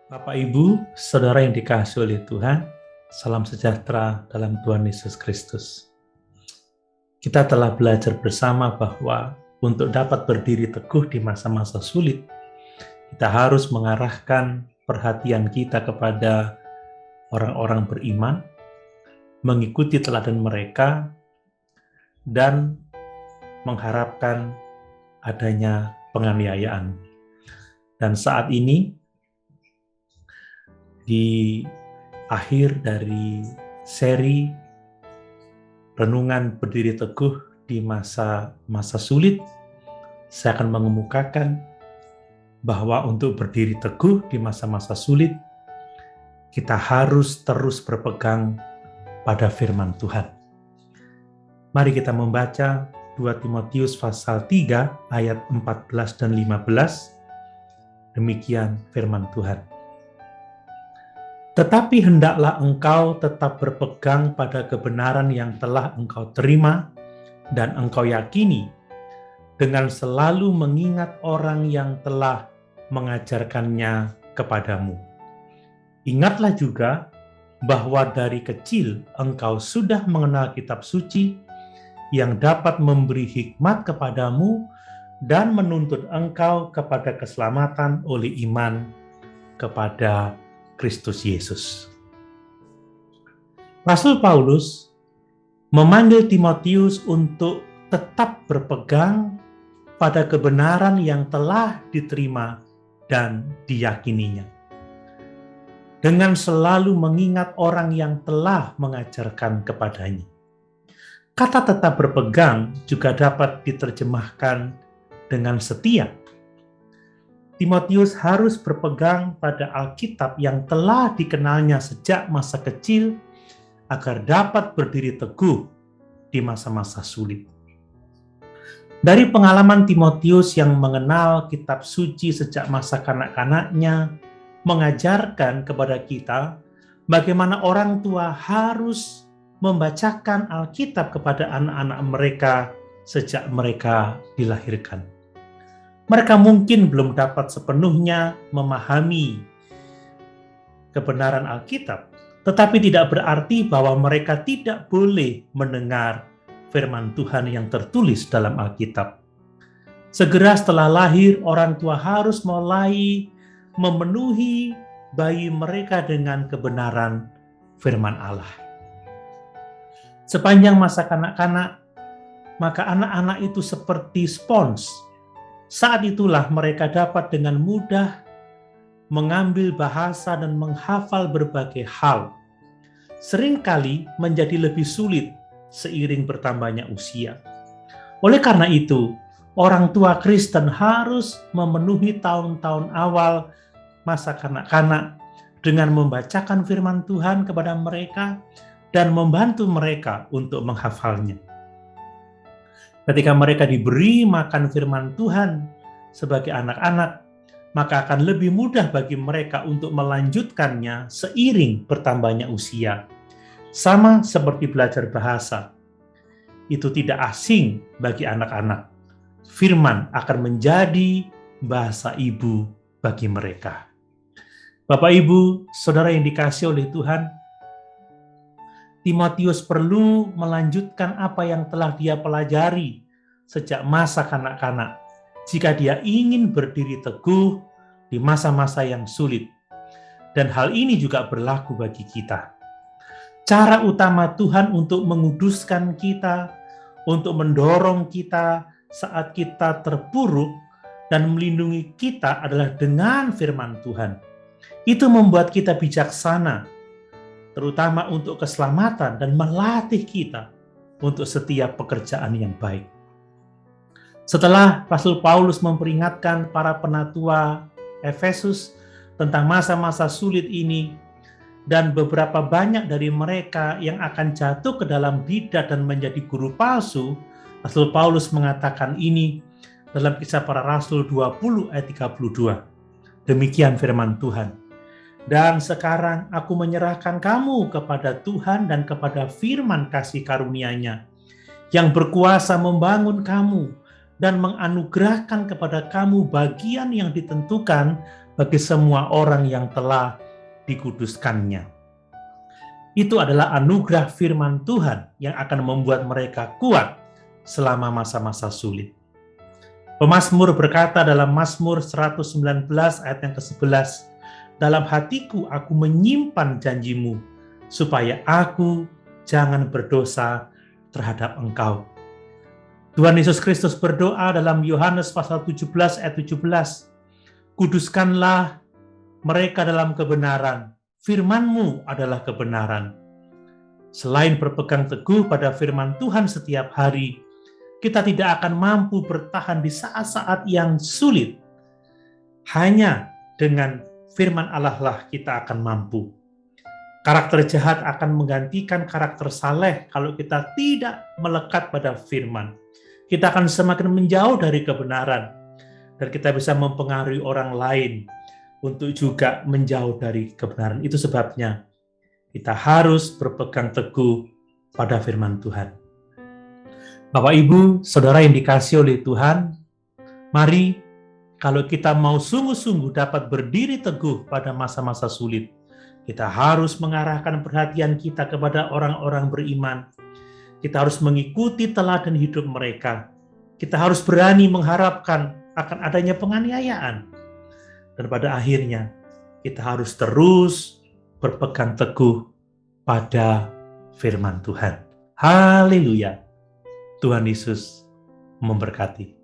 Bapak, Ibu, Saudara yang dikasihi oleh Tuhan, salam sejahtera dalam Tuhan Yesus Kristus. Kita telah belajar bersama bahwa untuk dapat berdiri teguh di masa-masa sulit, kita harus mengarahkan perhatian kita kepada orang-orang beriman, mengikuti teladan mereka, dan mengharapkan adanya penganiayaan. Dan saat ini, di akhir dari seri renungan berdiri teguh di masa-masa sulit, saya akan mengemukakan bahwa untuk berdiri teguh di masa-masa sulit, kita harus terus berpegang pada firman Tuhan. Mari kita membaca 2 Timotius pasal 3 ayat 14 dan 15. Demikian firman Tuhan. Tetapi hendaklah engkau tetap berpegang pada kebenaran yang telah engkau terima dan engkau yakini, dengan selalu mengingat orang yang telah mengajarkannya kepadamu. Ingatlah juga bahwa dari kecil engkau sudah mengenal kitab suci yang dapat memberi hikmat kepadamu dan menuntun engkau kepada keselamatan oleh iman kepada Kristus Yesus. Rasul Paulus memanggil Timotius untuk tetap berpegang pada kebenaran yang telah diterima dan diyakininya, dengan selalu mengingat orang yang telah mengajarkan kepadanya. Kata tetap berpegang juga dapat diterjemahkan dengan setia. Timotius harus berpegang pada Alkitab yang telah dikenalnya sejak masa kecil agar dapat berdiri teguh di masa-masa sulit. Dari pengalaman Timotius yang mengenal kitab suci sejak masa kanak-kanaknya, mengajarkan kepada kita bagaimana orang tua harus membacakan Alkitab kepada anak-anak mereka sejak mereka dilahirkan. Mereka mungkin belum dapat sepenuhnya memahami kebenaran Alkitab, tetapi tidak berarti bahwa mereka tidak boleh mendengar firman Tuhan yang tertulis dalam Alkitab. Segera setelah lahir, orang tua harus mulai memenuhi bayi mereka dengan kebenaran firman Allah. Sepanjang masa kanak-kanak, maka anak-anak itu seperti spons. Saat itulah mereka dapat dengan mudah mengambil bahasa dan menghafal berbagai hal. Seringkali menjadi lebih sulit seiring bertambahnya usia. Oleh karena itu, orang tua Kristen harus memenuhi tahun-tahun awal masa kanak-kanak dengan membacakan firman Tuhan kepada mereka dan membantu mereka untuk menghafalnya. Ketika mereka diberi makan firman Tuhan sebagai anak-anak, maka akan lebih mudah bagi mereka untuk melanjutkannya seiring bertambahnya usia. Sama seperti belajar bahasa, itu tidak asing bagi anak-anak. Firman akan menjadi bahasa ibu bagi mereka. Bapak, Ibu, Saudara yang dikasihi oleh Tuhan, Timotius perlu melanjutkan apa yang telah dia pelajari sejak masa kanak-kanak jika dia ingin berdiri teguh di masa-masa yang sulit. Dan hal ini juga berlaku bagi kita. Cara utama Tuhan untuk menguduskan kita, untuk mendorong kita saat kita terpuruk dan melindungi kita adalah dengan firman Tuhan. Itu membuat kita bijaksana, terutama untuk keselamatan dan melatih kita untuk setiap pekerjaan yang baik. Setelah Rasul Paulus memperingatkan para penatua Efesus tentang masa-masa sulit ini, dan beberapa banyak dari mereka yang akan jatuh ke dalam bidat dan menjadi guru palsu, Rasul Paulus mengatakan ini dalam Kisah Para Rasul 20 ayat 32. Demikian firman Tuhan. Dan sekarang aku menyerahkan kamu kepada Tuhan dan kepada firman kasih karunia-Nya yang berkuasa membangun kamu dan menganugerahkan kepada kamu bagian yang ditentukan bagi semua orang yang telah dikuduskannya. Itu adalah anugerah firman Tuhan yang akan membuat mereka kuat selama masa-masa sulit. Pemazmur berkata dalam Mazmur 119 ayat yang ke-11, "Dalam hatiku aku menyimpan janjimu, supaya aku jangan berdosa terhadap Engkau." Tuhan Yesus Kristus berdoa dalam Yohanes pasal 17 ayat 17, "Kuduskanlah mereka dalam kebenaran, firman-Mu adalah kebenaran." Selain berpegang teguh pada firman Tuhan setiap hari, kita tidak akan mampu bertahan di saat-saat yang sulit. Hanya dengan firman Allah lah kita akan mampu. Karakter jahat akan menggantikan karakter saleh kalau kita tidak melekat pada firman. Kita akan semakin menjauh dari kebenaran, dan kita bisa mempengaruhi orang lain untuk juga menjauh dari kebenaran. Itu sebabnya kita harus berpegang teguh pada firman Tuhan. Bapak, Ibu, Saudara yang dikasihi oleh Tuhan, mari kalau kita mau sungguh-sungguh dapat berdiri teguh pada masa-masa sulit, kita harus mengarahkan perhatian kita kepada orang-orang beriman. Kita harus mengikuti teladan hidup mereka. Kita harus berani mengharapkan akan adanya penganiayaan. Dan pada akhirnya, kita harus terus berpegang teguh pada firman Tuhan. Haleluya! Tuhan Yesus memberkati.